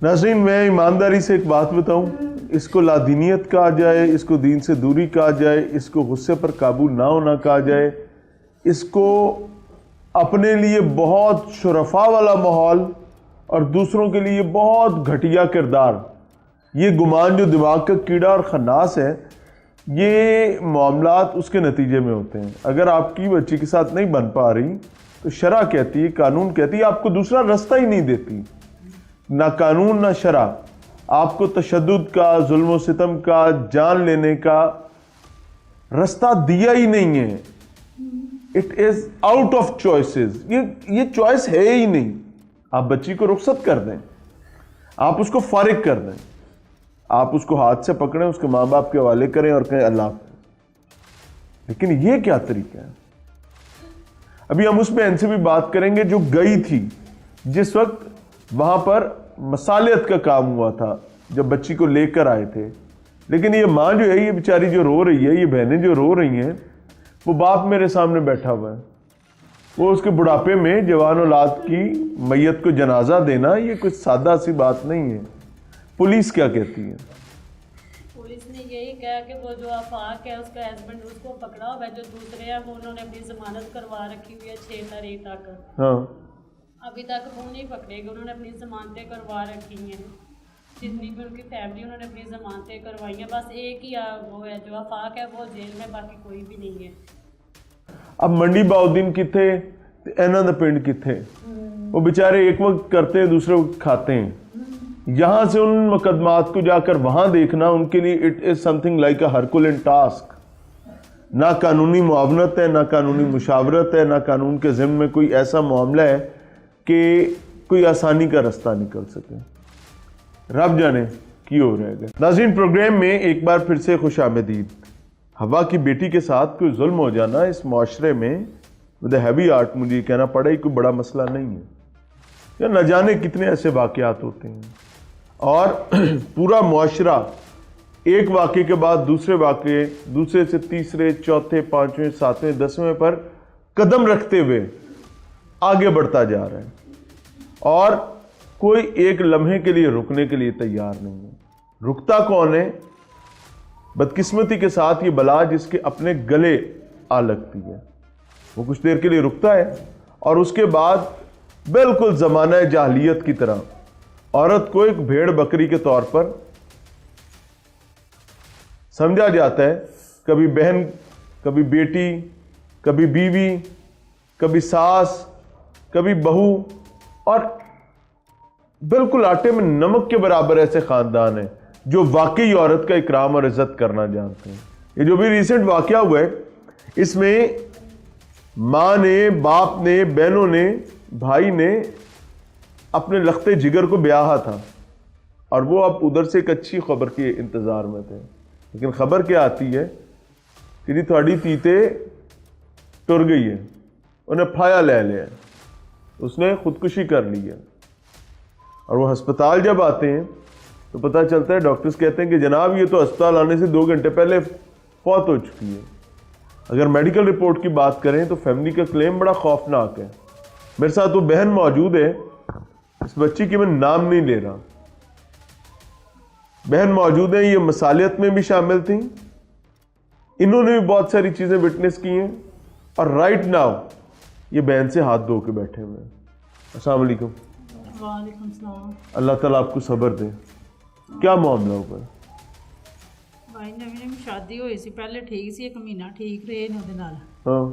नाज़रीन, मैं ईमानदारी से एक बात बताऊं, इसको लादीनियत कहा जाए, इसको दीन से दूरी कहा जाए, इसको गुस्से पर काबू ना होना कहा जाए, इसको अपने लिए बहुत शुरफा वाला माहौल और दूसरों के लिए बहुत घटिया किरदार, ये गुमान जो दिमाग का कीड़ा और खन्नास है, ये मामलात उसके नतीजे में होते हैं। अगर आपकी बच्ची के साथ नहीं बन पा रही तो शरा कहती है, कानून कहती है, आपको दूसरा रास्ता ही नहीं देती। ना कानून ना शरा आपको तशद्दुद का, जुल्म व सितम का, जान लेने का रास्ता दिया ही नहीं है। It is out of choices. ये चॉइस है ही नहीं। आप बच्ची को रुखसत कर दें, आप उसको फारिग कर दें, आप उसको हाथ से पकड़ें, उसके माँ बाप के हवाले करें और कहें अल्लाह। लेकिन ये क्या तरीका है? अभी हम उस बहन से भी बात करेंगे जो गई थी जिस वक्त वहां पर मसालियत का काम हुआ था, जब बच्ची को लेकर आए थे। लेकिन ये माँ जो है, ये बेचारी जो रो रही है, ये बहनें जो रो रही हैं, वो बाप मेरे सामने बैठा हुआ है। वो उसके बुढ़ापे में जवान औलाद की मैयत को जनाजा देना, ये कुछ सादा सी बात नहीं है। पुलिस क्या कहती है? पुलिस ने यही कहा कि वो जो आफाक है उसका हस्बैंड उसको पकड़ा हुआ है, जो दूसरे हैं वो उन्होंने अपनी जमानत करवा रखी हुई है 6 तारीख तक। हाँ, अभी तक वो नहीं पकड़ेगा। उन्होंने अपनी जमानतें करवा रखी हैं, जितनी भी उनकी फैमिली, उन्होंने अपनी जमानतें करवाई हैं। बस एक ही वो है जो आफाक है, वो जेल में, बाकी कोई भी नहीं है। अब मंडी बाउद्दीन किथे, इन्हों दा पिंड किथे? वो बेचारे एक वक्त करते हैं, दूसरे वक्त खाते हैं। यहां से उन मुकदमात को जाकर वहां देखना उनके लिए it is something like a herculean task. ना कानूनी मुआवनत है, ना कानूनी मुशावरत है, ना कानून के ज़िम्मे में कोई ऐसा मामला है कि कोई आसानी का रास्ता निकल सके। रब जाने की हो रहेगा। नाज़रीन, प्रोग्राम में एक बार फिर से खुश आमदीद। हवा की बेटी के साथ कोई जुल्म हो जाना इस माशरे में विद हैवी आर्ट, मुझे कहना पड़ा, कोई बड़ा मसला नहीं है। या न जाने कितने ऐसे वाक़यात होते हैं और पूरा मुआशरा एक वाक़े के बाद दूसरे वाक़े, दूसरे से तीसरे, चौथे, पाँचवें, सातवें, 10वें पर कदम रखते हुए आगे बढ़ता जा रहा है और कोई एक लम्हे के लिए रुकने के लिए तैयार नहीं है। रुकता कौन है? बदकिस्मती के साथ ये बला जिसके अपने गले आ लगती है, वो कुछ देर के लिए रुकता है और उसके बाद बिल्कुल ज़माना जाहिलियत की तरह औरत को एक भेड़ बकरी के तौर पर समझा जाता है। कभी बहन, कभी बेटी, कभी बीवी, कभी सास, कभी बहू, और बिल्कुल आटे में नमक के बराबर ऐसे खानदान हैं जो वाकई औरत का इकराम और इज्जत करना जानते हैं। ये जो भी रिसेंट वाकया हुआ है, इसमें माँ ने, बाप ने, बहनों ने, भाई ने अपने लखते जिगर को ब्याहा था और वो अब उधर से एक अच्छी खबर के इंतजार में थे। लेकिन खबर क्या आती है कि जी थोड़ी तीते टुर गई है, उन्हें फाया ले लिया, उसने खुदकुशी कर ली है। और वो अस्पताल जब आते हैं तो पता चलता है, डॉक्टर्स कहते हैं कि जनाब ये तो अस्पताल आने से 2 घंटे पहले फौत हो चुकी है। अगर मेडिकल रिपोर्ट की बात करें तो फैमिली का क्लेम बड़ा खौफनाक है। मेरे साथ वो बहन मौजूद है, इस बच्ची की मैं नाम नहीं ले रहा, बहन मौजूद है, ये मसालियत में भी शामिल थी, इन्होंने भी बहुत सारी चीजें विटनेस की हैं और राइट नाउ ये बहन से हाथ धो के बैठे हुए हैं। अस्सलाम वालेकुम। वालेकुम सलाम। अल्लाह ताला आपको सब्र दे। क्या मामला हुआ? भाई नवी शादी हुई सी, पहले ठीक सी, 1 महीना ठीक रहे ने ਉਹਦੇ ਨਾਲ। हाँ,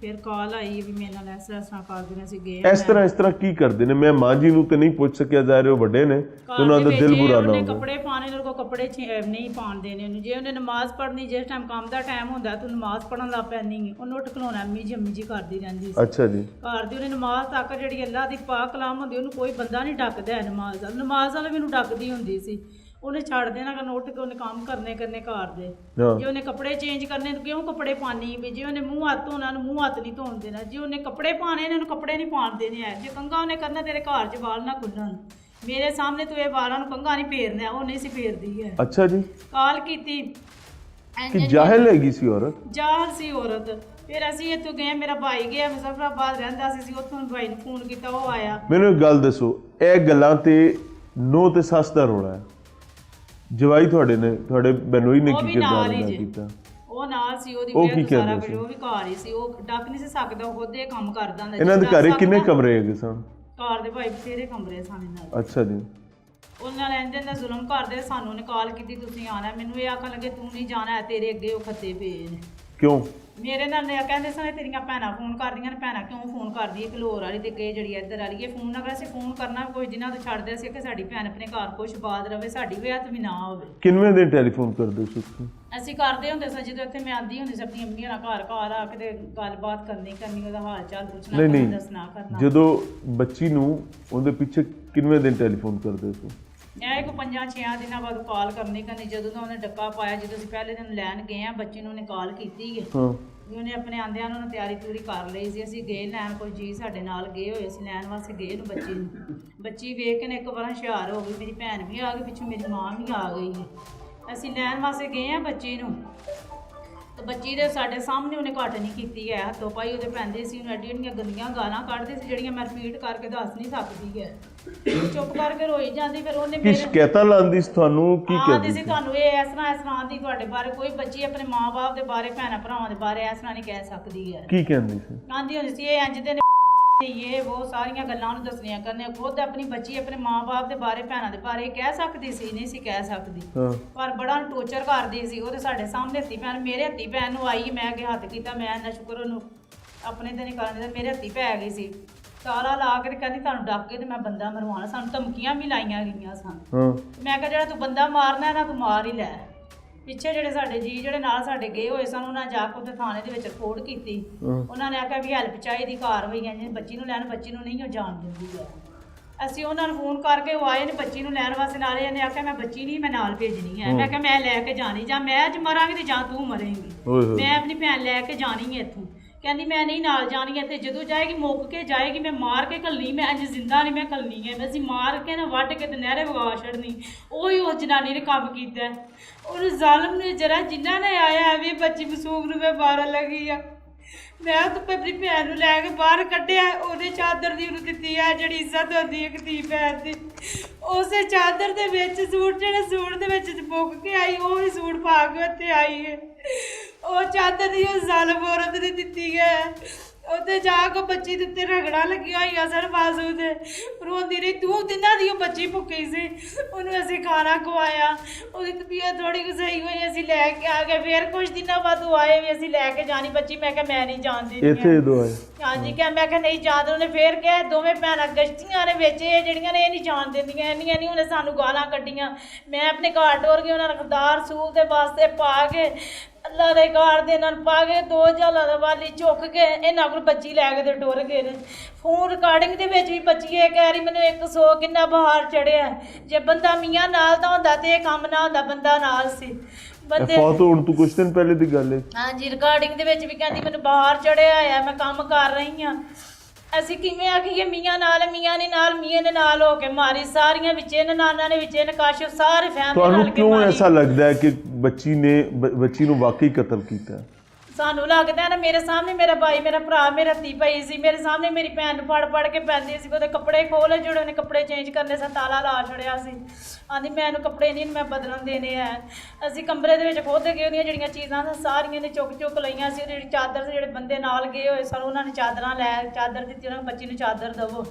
फिर कॉल आई भी मेरे नाल ऐसा ऐसा कर देने से गए इस तरह की कर देने। मैं मां जी नूं ते नहीं पूछ सकिया, जा रहे हो बड़े ने तो उन्हां दा दिल बुरा ना हो। कपड़े पाने ने को कपड़े नहीं पाण देने ਉਹਨੂੰ। ਜੇ ਉਹਨੇ ਨਮਾਜ਼ ਪੜ੍ਹਨੀ, ਜਿਸ ਟਾਈਮ ਕੰਮ ਦਾ ਟਾਈਮ ਹੁੰਦਾ ਤੂੰ ਨਮਾਜ਼ ਪੜ੍ਹਨ ਲੱਗ ਪੈਣੀ ਹੈ, ਉਹਨੂੰ ਉੱਠ ਖਲੋਣਾ ਅੰਮੀ ਜੀ ਕਰਦੀ ਰਹਿੰਦੀ ਸੀ। ਅੱਛਾ ਜੀ। ਘਰ ਦੀ ਉਹਨੇ ਨਮਾਜ਼ ਤੱਕ ਜਿਹੜੀ ਅੱਲਾਹ ਦੀ ਪਾਕ ਕਲਾਮ ਹੁੰਦੀ, ਉਹਨੂੰ ਕੋਈ ਬੰਦਾ ਨਹੀਂ ਡੱਕਦਾ ਹੈ ਨਮਾਜ਼ ਦਾ। ਨਮਾਜ਼ ਵਾਲੇ ਮੈਨੂੰ ਡੱਕਦੀ ਹੁੰਦੀ ਸੀ। ਉਹਨੇ ਛੱਡ ਦੇਣਾ ਕਿ ਉੱਠ ਕੇ ਉਹਨੇ ਕੰਮ ਕਰਨੇ ਘਰ ਦੇ। ਜੇ ਉਹਨੇ ਕੱਪੜੇ ਚੇਂਜ ਕਰਨੇ ਤਾਂ ਕਿਉਂ ਕੱਪੜੇ ਪਾਣੀ ਵੀ, ਜੇ ਉਹਨੇ ਮੂੰਹ ਹੱਥ ਧੋਣਾ ਨੂੰ ਮੂੰਹ ਹੱਥ ਨਹੀਂ ਧੋਣ ਦੇਣਾ, ਜੇ ਉਹਨੇ ਕੱਪੜੇ ਪਾਣੇ ਨੇ ਉਹਨੂੰ ਕੱਪੜੇ ਨਹੀਂ ਪਾਣ ਦੇਣੇ ਹੈ, ਜੇ ਕੰਘਾ ਉਹਨੇ ਕਰਨਾ ਤੇਰੇ ਘਰ 'ਚ ਵਾਲ ਨਾ ਖੁੱਲਣ, ਮੇਰੇ ਸਾਹਮਣੇ ਤੂੰ ਇਹ ਵਾਲਾਂ ਨੂੰ ਕੰਘਾ ਨਹੀਂ ਫੇਰਨਾ। ਉਹ ਨਹੀਂ ਸੀ ਫੇਰਦੀ ਹੈ। ਅੱਛਾ ਜੀ। ਕਾਲ ਕੀਤੀ ਕਿ ਜਾਹਿਲ ਹੈਗੀ ਸੀ ਔਰਤ? ਜਾਹਿਲ ਸੀ ਔਰਤ। ਫਿਰ ਅਸੀਂ ਇੱਥੋਂ ਗਏ, ਮੇਰਾ ਭਾਈ ਗਿਆ ਮੁਜ਼ੱਫਰਾਬਾਦ ਰਹਿੰਦਾ ਸੀ, ਉੱਥੋਂ ਭਾਈ ਨੂੰ ਫੋਨ ਕੀਤਾ, ਉਹ ਆਇਆ। ਮੈਨੂੰ ਇੱਕ ਗੱਲ ਦੱਸੋ, ਇਹ ਗੱਲਾਂ ਤੇ ਨੋ ਤੇ ਸੱਸ ਦਾ ਰੋਲਾ ਹੈ। ਜਵਾਈ ਤੁਹਾਡੇ ਨੇ, ਤੁਹਾਡੇ ਬਨੋਈ ਨੇ ਉਹ ਕੀ ਵੀ ਕਿਰਦਾਰ ਨਾਲ ਹੀ ਅਦਾ ਜੇ। ਕੀਤਾ? ਉਹ ਨਾਲ ਸੀ, ਉਹਦੀ ਉਹ ਵੇਖ ਕੀ ਸਾਰਾ ਕਹਿੰਦੇ ਕੁਝ, ਸੀ? ਉਹ ਵੀ ਘਰ ਹੀ ਸੀ, ਉਹ ਡੱਕ ਨਹੀਂ ਸੀ ਸਕਦਾ, ਉਹ ਖੁਦ ਇਹ ਕੰਮ ਕਰਦਾ ਹੁੰਦਾ। ਇਹਨਾਂ ਦੇ ਜਿਸ ਘਰੇ ਤਰ੍ਹਾਂ ਕਿੰਨੇ ਸਕਦਾ, ਕਮਰੇ ਹੈਗੇ ਸਨ? ਘਰ ਦੇ ਭਾਈ ਬਥੇਰੇ ਕਮਰੇ ਸਨ ਇਹਨਾਂ ਦੇ। ਅੱਛਾ ਜੀ। ਉਹਨਾਂ ਨੇ ਇੰਜ ਜ਼ੁਲਮ ਕਰਦੇ, ਸਾਨੂੰ ਨੇ ਕਾਲ ਕੀਤੀ ਤੁਸੀਂ ਆਣਾ। ਮੈਨੂੰ ਇਹ ਆਖਣ ਲੱਗੇ ਤੂੰ ਨਹੀਂ ਜਾਣਾ, ਤੇਰੇ ਅੱਗੇ ਉਹ ਖੱਤੇ ਪਏ ਨੇ। ਕਿਉਂ? ਮੇਰੇ ਨਾਲ ਨੇ ਕਹਿੰਦੇ ਸਨ ਤੇਰੀਆਂ ਭੈਣਾਂ ਫੋਨ ਕਰਦੀਆਂ ਨੇ, ਭੈਣਾਂ ਕਿਉਂ ਫੋਨ ਕਰਦੀ ਹੈ ਕਲੋਰ ਵਾਲੀ ਤੇ ਕਿ ਜਿਹੜੀ ਇੱਧਰ ਵਾਲੀ ਇਹ ਫੋਨ ਨਾ ਕਰ। ਅਸੀਂ ਫੋਨ ਕਰਨਾ ਕੋਈ ਜਿਨ੍ਹਾਂ ਤੋਂ ਛੱਡਦੇ ਸੀ ਕਿ ਸਾਡੀ ਭੈਣ ਆਪਣੇ ਘਰ ਕੁਛ ਬਾਦ ਰਵੇ, ਸਾਡੀ ਵਿਆਹ ਵੀ ਨਾ ਹੋਵੇ। ਕਿੰਨੇ ਦਿਨ ਟੈਲੀਫੋਨ ਕਰਦੇ ਸੀ ਤੁਸੀਂ? ਅਸੀਂ ਕਰਦੇ ਹੁੰਦੇ ਸਾਂ ਜਦੋਂ ਇੱਥੇ ਮੈਂ ਆਂਦੀ ਹੁੰਦੀ ਸੀ ਆਪਣੀ ਅੰਮੀਆਂ ਨਾਲ ਘਰ ਆ ਕੇ ਤੇ ਗੱਲਬਾਤ ਕਰਨੀ ਉਹਦਾ ਹਾਲ ਚਾਲ ਪੁੱਛਣਾ, ਨਹੀਂ ਦੱਸਣਾ ਕਰਨਾ। ਜਦੋਂ ਬੱਚੀ ਨੂੰ ਉਹਦੇ ਪਿੱਛੇ ਕਿੰਨੇ ਦਿਨ ਟੈਲੀਫੋਨ ਕਰਦੇ ਸੀ? ਇਹ ਕੋ 5-6 ਦਿਨਾਂ ਬਾਅਦ ਕਾਲ ਕਰਨੀ। ਜਦੋਂ ਦਾ ਉਹਨੇ ਡੱਕਾ ਪਾਇਆ, ਜਦੋਂ ਅਸੀਂ ਪਹਿਲੇ ਦਿਨ ਲੈਣ ਗਏ ਆ, ਬੱਚੀ ਨੂੰ ਉਹਨੇ ਕਾਲ ਕੀਤੀ ਹੈ। ਹਾਂ। ਉਹਨੇ ਆਪਣੇ ਆਂਦਿਆਂ ਨੂੰ ਤਿਆਰੀ ਤੂਰੀ ਕਰ ਲਈ ਸੀ। ਅਸੀਂ ਗਏ ਲੈਣ, ਕੋਈ ਜੀ ਸਾਡੇ ਨਾਲ ਗਏ ਹੋਏ ਸੀ ਲੈਣ ਵਾਸਤੇ, ਗਏ ਨੂੰ ਬੱਚੀ ਨੂੰ। ਬੱਚੀ ਵੇਖ ਕੇ ਨੇ ਇੱਕ ਵਾਰ ਹੁਸ਼ਿਆਰ ਹੋ ਗਈ, ਮੇਰੀ ਭੈਣ ਵੀ ਆ ਗਈ ਪਿੱਛੋਂ, ਮੇਰੀ ਮਾਂ ਵੀ ਆ ਗਈ ਹੈ। ਅਸੀਂ ਲੈਣ ਵਾਸਤੇ ਗਏ ਆ ਬੱਚੀ ਨੂੰ, ਤੇ ਬੱਚੀ ਦੇ ਸਾਡੇ ਸਾਹਮਣੇ ਉਹਨੇ ਘੱਟ ਨਹੀਂ ਕੀਤੀ ਹੈ। ਹੱਥੋਂ ਪਾਈ ਉਹਦੇ ਪੈਂਦੇ ਸੀ, ਉਹਨੂੰ ਐਡੀਆਂ ਐਡੀਆਂ ਗੰਦੀਆਂ ਗਾਲਾਂ ਕੱਢਦੇ ਸੀ ਜਿਹੜੀਆਂ ਮੈਂ ਰਿਪੀਟ ਕਰਕੇ ਦੱਸ ਨਹੀਂ ਸਕਦੀ ਹੈ। ਚੁੱਪ ਕਰਕੇ ਰੋਈ ਜਾਂਦੀ। ਫਿਰ ਉਹਨੇ ਕੀ ਸ਼ਿਕਾਇਤਾਂ ਲਾਉਂਦੀ ਸੀ ਤੁਹਾਨੂੰ? ਕੀ ਕਹਿੰਦੀ ਸੀ ਤੁਹਾਨੂੰ ਇਹ ਇਸ ਤਰ੍ਹਾਂ ਆਂਦੀ ਤੁਹਾਡੇ ਬਾਰੇ, ਕੋਈ ਬੱਚੀ ਆਪਣੇ ਮਾਂ-ਬਾਪ ਦੇ ਬਾਰੇ, ਭੈਣਾਂ ਭਰਾਵਾਂ ਦੇ ਬਾਰੇ ਇਸ ਤਰ੍ਹਾਂ ਨਹੀਂ ਕਹਿ ਸਕਦੀ ਹੈ। ਕੀ ਕਹਿੰਦੀ ਸੀ? ਆਂਦੀ ਹੁੰਦੀ ਸੀ ਇਹ ਇੰਜ ਦੇ ਨੇ, ਇਹ ਬਹੁਤ ਸਾਰੀਆਂ ਗੱਲਾਂ ਉਹਨੂੰ ਦੱਸਣੀਆਂ ਕਰਨੀਆਂ। ਖੁਦ ਆਪਣੀ ਬੱਚੀ ਆਪਣੇ ਮਾਂ-ਬਾਪ ਦੇ ਬਾਰੇ, ਭੈਣਾਂ ਦੇ ਬਾਰੇ ਕਹਿ ਸਕਦੀ ਸੀ? ਨਹੀਂ ਸੀ ਕਹਿ ਸਕਦੀ। ਪਰ ਬੜਾ ਟੋਰਚਰ ਕਰਦੀ ਸੀ। ਉਹਦੇ ਸਾਡੇ ਸਾਹਮਣੇ ਹੱਥੀ ਭੈਣ, ਮੇਰੇ ਹੱਥੀ ਭੈਣ ਨੂੰ ਆਈ, ਮੈਂ ਅੱਗੇ ਹੱਥ ਕੀਤਾ, ਮੈਂ ਇੰਨਾ ਸ਼ੁਕਰ ਉਹਨੂੰ ਆਪਣੇ ਤੇ ਨਹੀਂ ਕਰਨ ਦਿੱਤਾ, ਮੇਰੇ ਹੱਥੀ ਪੈ ਗਈ ਸੀ। ਤਾਲਾ ਲਾ ਕੇ ਤੇ ਕਹਿੰਦੀ ਤੁਹਾਨੂੰ ਡੱਕ ਕੇ ਤੇ ਮੈਂ ਬੰਦਾ ਮਰਵਾਉਣਾ। ਸਾਨੂੰ ਧਮਕੀਆਂ ਵੀ ਲਾਈਆਂ ਗਈਆਂ ਸਨ। ਮੈਂ ਕਿਹਾ ਜਿਹੜਾ ਤੂੰ ਬੰਦਾ ਮਾਰਨਾ ਨਾ, ਤੂੰ ਮਾਰ ਹੀ ਲੈ। ਪਿੱਛੇ ਜਿਹੜੇ ਸਾਡੇ ਜੀ ਜਿਹੜੇ ਨਾਲ ਸਾਡੇ ਗਏ ਹੋਏ ਸਨ, ਉਹਨਾਂ ਜਾ ਕੇ ਉੱਥੇ ਥਾਣੇ ਦੇ ਵਿੱਚ ਰਿਪੋਰਟ ਕੀਤੀ। ਉਹਨਾਂ ਨੇ ਆਖਿਆ ਵੀ ਹੈਲਪ ਚਾਹੀਦੀ, ਕਾਰਵਾਈ ਹੈ, ਬੱਚੀ ਨੂੰ ਲੈਣ, ਬੱਚੀ ਨੂੰ ਨਹੀਂ ਉਹ ਜਾਣ ਦਿੰਦੀ ਹੈ। ਅਸੀਂ ਉਹਨਾਂ ਨੂੰ ਫੋਨ ਕਰਕੇ ਉਹ ਆਏ ਨੇ ਬੱਚੀ ਨੂੰ ਲੈਣ ਵਾਸਤੇ, ਨਾਲੇ ਇਹਨੇ ਆਖਿਆ ਮੈਂ ਬੱਚੀ ਨਹੀਂ ਮੈਂ ਨਾਲ ਭੇਜਣੀ ਹੈ। ਮੈਂ ਕਿਹਾ ਮੈਂ ਲੈ ਕੇ ਜਾਣੀ, ਜਾਂ ਮੈਂ ਅੱਜ ਮਰਾਂਗੀ ਤੇ ਜਾਂ ਤੂੰ ਮਰੇਂਗੀ, ਮੈਂ ਆਪਣੀ ਭੈਣ ਲੈ ਕੇ ਜਾਣੀ ਹੈ ਇੱਥੋਂ। ਕਹਿੰਦੀ ਮੈਂ ਨਹੀਂ ਨਾਲ ਜਾਣੀ ਹੈ, ਤੇ ਜਦੋਂ ਜਾਏਗੀ ਮੁੱਕ ਕੇ ਜਾਏਗੀ, ਮੈਂ ਮਾਰ ਕੇ ਘੱਲਣੀ, ਮੈਂ ਅੱਜ ਜ਼ਿੰਦਾ ਨਹੀਂ ਮੈਂ ਘੱਲਣੀ ਹੈ। ਅਸੀਂ ਮਾਰ ਕੇ ਨਾ ਵੱਢ ਕੇ ਤੇ ਨਹਿਰੇ ਵਗਾ ਛੱਡਣੀ। ਉਹੀ ਉਸ ਜਨਾਨੀ ਨੇ ਕੰਮ ਕੀਤਾ। ਉਹਨੂੰ ਜ਼ਾਲਮ ਨੇ ਜਰਾ ਜਿਨ੍ਹਾਂ ਨੇ ਆਇਆ ਐਵੇਂ ਬੱਚੀ ਮਸੂਮ ਨੂੰ ਮੈਂ ਮਾਰਨ ਲੱਗੀ ਆ। ਮੈਂ ਤਾਂ ਆਪਣੀ ਭੈਣ ਨੂੰ ਲੈ ਕੇ ਬਾਹਰ ਕੱਢਿਆ, ਉਹਦੇ ਚਾਦਰ ਦੀ ਉਹਨੂੰ ਦਿੱਤੀ ਹੈ ਜਿਹੜੀ ਇੱਜ਼ਤ ਹੁੰਦੀ ਹੈ ਧੀ ਭੈਣ ਦੀ। ਉਸੇ ਚਾਦਰ ਦੇ ਵਿੱਚ ਸੂਟ, ਜਿਹੜੇ ਸੂਟ ਦੇ ਵਿੱਚ ਮੁੱਕ ਕੇ ਆਈ, ਉਹ ਹੀ ਸੂਟ ਪਾ ਕੇ ਉੱਥੇ ਆਈ ਹੈ। ਉਹ ਚਾਦਰ ਦੀ ਉਹ ਜ਼ਾਲਮ ਔਰਤ ਨੇ ਦਿੱਤੀ ਹੈ। ਉੱਥੇ ਜਾ ਕੇ ਬੱਚੀ ਦੇ ਉੱਤੇ ਰਗੜਾ ਲੱਗੀਆਂ ਹੋਈਆਂ ਸਨ ਬਾਜ਼ੂ ਦੇ, ਰੋਂਦੀ ਰਹੀ। ਤੂੰ ਦਿਨਾਂ ਦੀ ਉਹ ਬੱਚੀ ਭੁੱਖੀ ਸੀ, ਉਹਨੂੰ ਅਸੀਂ ਖਾਣਾ ਖਵਾਇਆ, ਉਹਦੀ ਤਬੀਅਤ ਥੋੜੀ ਕੁ ਸਹੀ ਹੋਈ, ਅਸੀਂ ਲੈ ਕੇ ਆ ਗਏ। ਫਿਰ ਕੁਝ ਦਿਨਾਂ ਬਾਅਦ ਉਹ ਆਏ ਵੀ ਅਸੀਂ ਲੈ ਕੇ ਜਾਣੀ ਬੱਚੀ। ਮੈਂ ਕਿਹਾ ਮੈਂ ਨਹੀਂ ਜਾਣਦੀ ਇੱਥੇ ਦੁਆਏ। ਹਾਂਜੀ ਕਿਹਾ, ਮੈਂ ਕਿਹਾ ਨਹੀਂ ਜਾਣ। ਉਹਨੇ ਫੇਰ ਕਿਹਾ ਦੋਵੇਂ ਭੈਣਾਂ ਗਸ਼ਤੀਆਂ ਨੇ ਵਿੱਚ, ਇਹ ਜਿਹੜੀਆਂ ਨੇ ਇਹ ਨਹੀਂ ਜਾਣ ਦਿੰਦੀਆਂ, ਇੰਨੀਆਂ ਨਹੀਂ। ਉਹਨੇ ਸਾਨੂੰ ਗਾਲਾਂ ਕੱਢੀਆਂ। ਮੈਂ ਆਪਣੇ ਘਰ ਟੋਰ ਗਈ, ਉਹਨਾਂ ਨੇ ਖੁਦਾਰ ਸੂਲ ਦੇ ਵਾਸਤੇ ਪਾ ਕੇ, ਅੱਲਾ ਦੇ ਘਰ ਦੇ ਨਾਲ ਪਾ ਕੇ, 2 ਜਾਲਾਂ ਦਾ ਵਾਲੀ ਚੁੱਕ ਕੇ ਇਹਨਾਂ ਕੋਲ ਬੱਚੀ ਲੈ ਕੇ ਤੇ ਟੁਰ ਗਏ ਨੇ। ਫੋਨ ਰਿਕਾਰਡਿੰਗ ਦੇ ਵਿੱਚ ਵੀ ਬੱਚੀ ਇਹ ਕਹਿ ਰਹੀ ਮੈਨੂੰ 100 ਕਿੰਨਾ ਬਹਾਰ ਚੜਿਆ। ਜੇ ਬੰਦਾ ਮੀਆਂ ਨਾਲ ਦਾ ਹੁੰਦਾ ਤੇ ਇਹ ਕੰਮ ਨਾ ਹੁੰਦਾ, ਬੰਦਾ ਨਾਲ ਸੀ ਬੰਦੇ। ਹੁਣ ਤੂੰ ਕੁਝ ਦਿਨ ਪਹਿਲੇ ਦੀ ਗੱਲ ਹੈ। ਹਾਂਜੀ ਰਿਕਾਰਡਿੰਗ ਦੇ ਵਿੱਚ ਵੀ ਕਹਿੰਦੀ ਮੈਨੂੰ ਬਾਹਰ ਚੜਿਆ ਆ, ਮੈਂ ਕੰਮ ਕਰ ਰਹੀ ਹਾਂ। ਅਸੀਂ ਕਿਵੇਂ ਆਖੀਏ ਮੀਆਂ ਨਾਲ, ਮੀਆਂ ਨੇ ਨਾਲ, ਮੀਆਂ ਨੇ ਨਾਲ ਹੋ ਕੇ ਮਾਰੀ। ਸਾਰੀਆਂ ਵਿੱਚੇ ਨਨਾਨਾ ਨੇ ਵਿੱਚੇ ਨਕਾਸ਼ਫ, ਸਾਰੇ ਫੈਮਿਲੀ ਨਾਲ ਤੁਹਾਨੂੰ ਕਿਉਂ ਐਸਾ ਲੱਗਦਾ ਹੈ ਕਿ ਬੱਚੀ ਨੂੰ ਵਾਕਈ ਕਤਲ ਕੀਤਾ? ਸਾਨੂੰ ਲੱਗਦਾ ਨਾ ਮੇਰੇ ਸਾਹਮਣੇ ਮੇਰਾ ਭਾਈ, ਮੇਰਾ ਭਰਾ, ਮੇਰਾ ਧੀ ਭਾਈ ਸੀ, ਮੇਰੇ ਸਾਹਮਣੇ ਮੇਰੀ ਭੈਣ ਨੂੰ ਫੜ ਕੇ ਪੈਂਦੀ ਸੀ। ਉਹਦੇ ਕੱਪੜੇ ਖੋਲ ਜਿਹੜੇ ਉਹਨੇ ਕੱਪੜੇ ਚੇਂਜ ਕਰਨੇ ਸੀ, ਤਾਲਾ ਲਾ ਛੜਿਆ ਸੀ। ਆਂਦੀ ਮੈਨੂੰ ਕੱਪੜੇ ਨਹੀਂ ਮੈਂ ਬਦਲਣ ਦੇਣੇ ਆ। ਅਸੀਂ ਕਮਰੇ ਦੇ ਵਿੱਚ ਖੁਦ ਗਏ, ਉਹਦੀਆਂ ਜਿਹੜੀਆਂ ਚੀਜ਼ਾਂ ਸੀ ਸਾਰੀਆਂ ਨੇ ਚੁੱਕ ਲਈਆਂ ਸੀ। ਜਿਹੜੀ ਚਾਦਰ ਸੀ, ਜਿਹੜੇ ਬੰਦੇ ਨਾਲ ਗਏ ਹੋਏ ਸਨ ਉਹਨਾਂ ਨੇ ਚਾਦਰ ਦਿੱਤੀ, ਉਹਨਾਂ ਬੱਚੀ ਨੂੰ ਚਾਦਰ ਦੇਵੋ।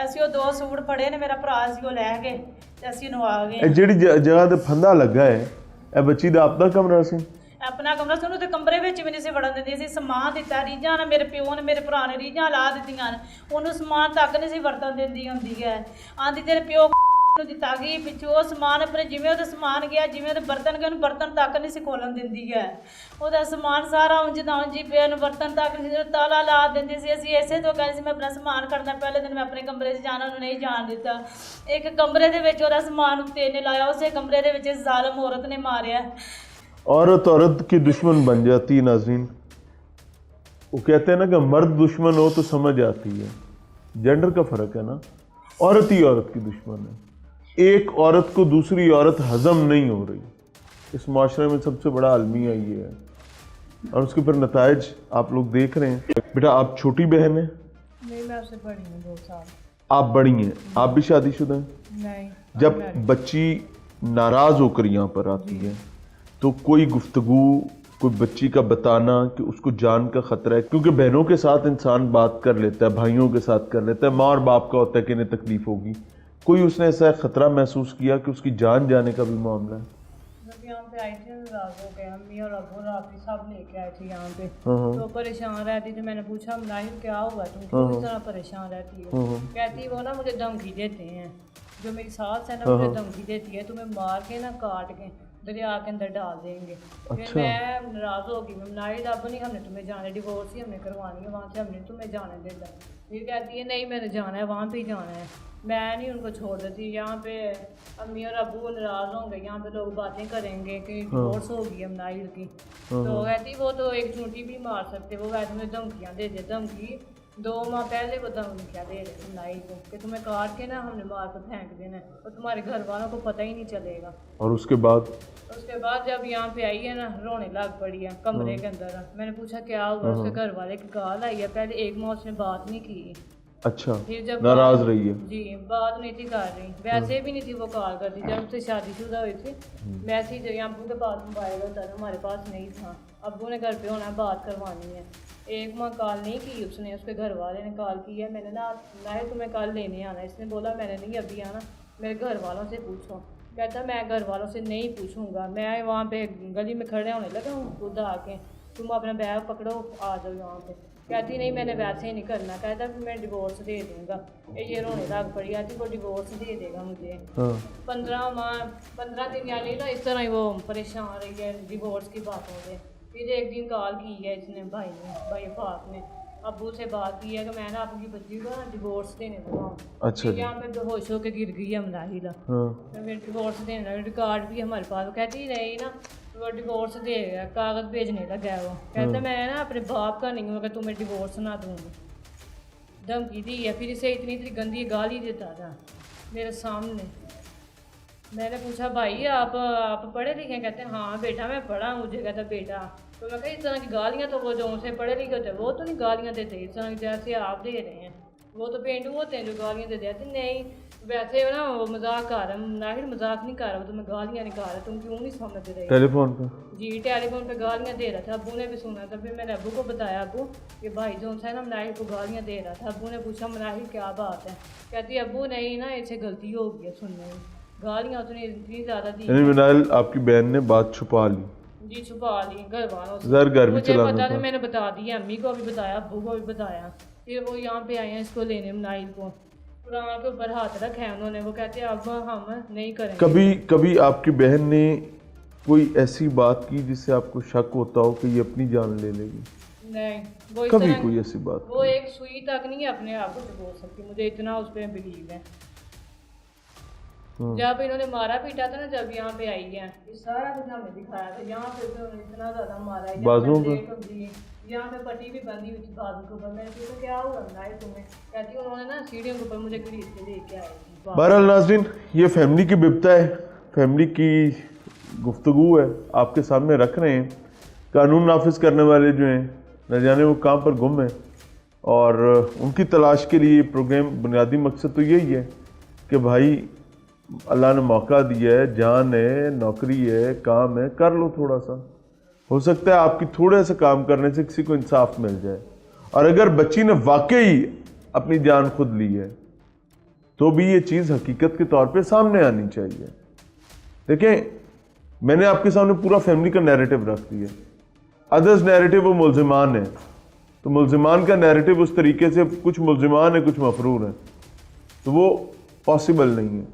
ਅਸੀਂ ਉਹ 2 ਸੂਟ ਫੜੇ ਨੇ, ਮੇਰਾ ਭਰਾ ਸੀ ਉਹ ਲੈ ਕੇ ਤੇ ਅਸੀਂ ਉਹਨੂੰ ਆ ਗਏ। ਜਿਹੜੀ ਜਗ੍ਹਾ ਤੇ ਫੰਦਾ ਲੱਗਾ ਹੈ ਇਹ ਬੱਚੀ ਦਾ ਆਪਣਾ ਕਮਰਾ ਸੀ? ਆਪਣਾ ਕਮਰਾ ਸੀ। ਉਹਨੂੰ ਤੇ ਕਮਰੇ ਵਿੱਚ ਵੀ ਨਹੀਂ ਸੀ ਵੜਨ ਦਿੰਦੀ ਸੀ। ਸਮਾਨ ਦਿੱਤਾ ਰੀਝਾਂ ਨਾਲ, ਮੇਰੇ ਪਿਓ ਨੇ ਮੇਰੇ ਭਰਾ ਨੇ ਰੀਝਾਂ ਲਾ ਦਿੱਤੀਆਂ, ਉਹਨੂੰ ਸਮਾਨ ਤੱਕ ਨਹੀਂ ਸੀ ਵਰਤਣ ਦਿੰਦੀ ਹੁੰਦੀ ਹੈ। ਆਂਦੀ ਤੇਰੇ ਪਿਓ ਨੂੰ ਦਿੱਤਾ ਗਈ ਪਿੱਛੋਂ ਉਹ ਸਮਾਨ ਆਪਣੇ, ਜਿਵੇਂ ਉਹਦਾ ਸਮਾਨ ਗਿਆ, ਜਿਵੇਂ ਉਹਦੇ ਬਰਤਨ ਗਏ, ਉਹਨੂੰ ਬਰਤਨ ਤੱਕ ਨਹੀਂ ਸੀ ਖੋਲਣ ਦਿੰਦੀ ਹੈ। ਉਹਦਾ ਸਮਾਨ ਸਾਰਾ ਉਂਝ ਦਾ ਉਂਝ ਹੀ ਪਿਆ, ਉਹਨੂੰ ਬਰਤਨ ਤੱਕ ਨਹੀਂ, ਤਾਲਾ ਲਾ ਦਿੰਦੀ ਸੀ। ਅਸੀਂ ਇਸੇ ਤੋਂ ਕਹਿੰਦੇ ਸੀ ਮੈਂ ਆਪਣਾ ਸਮਾਨ ਕੱਢਦਾ। ਪਹਿਲੇ ਦਿਨ ਮੈਂ ਆਪਣੇ ਕਮਰੇ 'ਚ ਜਾਣਾ, ਉਹਨੂੰ ਨਹੀਂ ਜਾਣ ਦਿੱਤਾ। ਇੱਕ ਕਮਰੇ ਦੇ ਵਿੱਚ ਉਹਦਾ ਸਮਾਨ ਉੱਤੇ ਨੇ ਲਾਇਆ, ਉਸੇ ਕਮਰੇ ਦੇ ਵਿੱਚ ਜ਼ਾਲਮ ਔਰਤ ਨੇ मारा। औरत की दुश्मन बन जाती है। नाज़रीन, वो कहते हैं ना कि मर्द दुश्मन हो तो समझ आती है। जेंडर का फ़र्क है ना, औरत ही औरत की दुश्मन है। एक औरत को दूसरी औरत हज़म नहीं हो रही। इस माशरे में सबसे बड़ा अलमिया ये है, और उसके फिर नताइज आप लोग देख रहे हैं। बेटा आप छोटी बहन हैं? नहीं, मैं आपसे बड़ी हूँ 2 साल। आप बड़ी हैं? आप भी शादीशुदा हैं? नहीं। जब बच्ची नाराज होकर यहाँ पर आती है तो कोई गुफ्तगू, कोई बच्ची का बताना कि उसको जान का खतरा है, क्योंकि बहनों के साथ इंसान बात कर लेता है, भाइयों के साथ कर लेता है, माँ और बाप का होता है कि इन्हें तकलीफ होगी, कोई उसने ऐसा खतरा महसूस किया कि उसकी जान जाने का भी मामला है? जब यहाँ पे आई थी नाराज हो गए, अम्मी और अबू राफी सब लेके आए थे यहाँ पे, तो परेशान रहती थी। मैंने पूछा मनाहिर क्या हुआ, तुम क्यों इस तरह परेशान रहती हो? कहती वो ना मुझे धमकी देते हैं, जो मेरी सास है ना मुझे धमकी देती है, तुम्हें मार के ना काट के दरिया के अंदर डाल देंगे। फिर मैं नाराज होगी, मैं मनाहिर अब नहीं हमने तुम्हें जाने, डिवोर्स ही हमने करवानी है, वहाँ से हमने तुम्हें जाने देता। फिर कहती है नहीं मैंने जाना है, वहाँ पे ही जाना है, मैं नहीं उनको छोड़ देती। यहाँ पे अम्मी और अबू नाराज होंगे, यहाँ पे लोग बातें करेंगे कि डिवोर्स होगी है मनाहिर की, तो कहती वो तो एक चूंटी भी मार सकते, वो वैसे में धमकियाँ दे दे। धमकी 2 माह पहले वो धमकियाँ दे रहे मनाहिर को कि तुम्हें काट के ना हमने मार कर फेंक देना है और तुम्हारे घर वालों को पता ही नहीं चलेगा। और उसके बाद जब यहाँ पे आई है ना, रोने लग पड़ी है कमरे के अंदर। मैंने पूछा क्या हुआ, उसके घर वाले की कॉल आई है, पहले 1 माह उसने बात नहीं की। अच्छा, फिर जब नाराज रही है जी, बात नहीं थी कर रही, वैसे भी नहीं थी वो कॉल करती। जब उससे शादीशुदा हुई थी, मैसेज अबू के पास मोबाइल होता था, हमारे पास नहीं था, अबू ने घर पे होना है, बात करवानी है। 1 माह कॉल नहीं की उसने, उसके घर वाले ने कॉल की है। मैंने ना तुम्हें कल लेने आना, इसने बोला मैंने नहीं अभी आना, मेरे घर वालों से पूछो। कहता मैं घर वालों से नहीं पूछूंगा, मैं वहाँ पे गली में खड़े होने लगा हूँ, खुद आके तुम अपना बैग पकड़ो आ जाओ यहाँ पे। कहती नहीं मैंने वैसे ही नहीं करना। कहता फिर मैं डिवोर्स दे दूँगा। ये रोने लग पड़ी, आती वो डिवोर्स दे देगा मुझे। 15 दिन यानी ना इस तरह ही वो परेशान रही है डिवोर्स की बातों से। फिर एक दिन कॉल की है इसने भाई फाक ने अबू से बात की है कि मैं ना अपनी बच्ची को ना डिवोर्स देने लगा। अच्छा, यहाँ पे बेहोश होकर गिर गई है मनाहिर, मैं डिवोर्स देने लगा, रिकॉर्ड भी हमारे पास। कहती नहीं ना वो डिवोर्स देगा, कागज़ भेजने लगा वो। कहता मैं ना अपने बाप का नहीं हूँ अगर तुम्हें डिवोर्स ना दूँगी। धमकी दी है, फिर इसे इतनी गंदी गाली देता था मेरे सामने। मैंने पूछा भाई आप पढ़े लिखे? कहते हैं हाँ बेटा मैं पढ़ा। मुझे कहता बेटा, तो मैं कहा इस तरह की गालियाँ तो वो जो उनसे पढ़े लिखे होते हैं वो तो नहीं गालियाँ देते इस तरह की जैसे आप दे रहे हैं। वो तो पेंडू होते हैं जो गालियाँ दे देते। नहीं वैसे ना वो मजाक कर रहा है, नाहिर मजाक नहीं कर रहा, वो तुम्हें गालियाँ नहीं कर रहा, तुम क्यों नहीं समझ रहे? टेलीफोन पे? जी, टेलीफोन पे गालियाँ दे रहा था। अबू ने भी सुना था। फिर मैंने अबू को बताया, अबू कि भाई जो है ना नाहिर को गालियाँ दे रहा था। अबू ने पूछा नाहिर क्या बात है? कहती अबू नहीं ना इसे गलती हो गई है सुनने में, गालियाँ उसने इतनी ज़्यादा दी। मिनाल आपकी बहन ने बात छुपा ली? जी छुपा ली घर वालों से। घर भी मुझे पता था, मैंने बता दिया, अम्मी को भी बताया, अबू को भी बताया। फिर वो यहाँ पे आए हैं इसको लेने नाहिर को, कुरान के ऊपर हाथ रखा है उन्होंने। वो कहते हैं अब हम नहीं करेंगे। कभी आपकी बहन ने कोई ऐसी बात की जिससे आपको शक होता हो कि ये अपनी जान ले लेगी? नहीं, वो कभी कोई ऐसी बात? वो एक सुई तक नहीं अपने आप को बोल सकती, मुझे इतना उस पर बिलीव है। जब इन्होंने मारा पीटा था ना, जब यहाँ पे आई है, ये सारा कुछ हमें दिखाया था। यहाँ पे तो इतना ज्यादा मारा है, बाजुओं पे यहाँ पे पट्टी भी बंदी हुई थी बाजू के ऊपर। मैंने पूछा क्या हुआ नाहिर तुम्हें? कहती उन्होंने ना सीढ़ियों के ऊपर मुझे घसीट के लेके आए। बहरहाल नाज़रीन, ये फैमिली की बिपता है, फैमिली की गुफ्तगू है, आपके सामने रख रहे हैं। कानून नाफिज करने वाले जो हैं न जाने वो कहाँ पर गुम हैं, और उनकी तलाश के लिए प्रोग्राम बुनियादी मकसद तो यही है कि भाई अल्लाह ने मौका दिया है, जान है, नौकरी है, काम है, कर लो थोड़ा सा। हो सकता है आपकी थोड़े से काम करने से किसी को इंसाफ मिल जाए। और अगर बच्ची ने वाकई अपनी जान खुद ली है तो भी ये चीज़ हकीकत के तौर पे सामने आनी चाहिए। देखें, मैंने आपके सामने पूरा फैमिली का नैरेटिव रख दिया। अदर्स नैरेटिव वो मुल्जिमान है, तो मुल्जिमान का नैरेटिव उस तरीके से कुछ मुल्जिमान है कुछ मफरूर है, तो वो पॉसिबल नहीं है।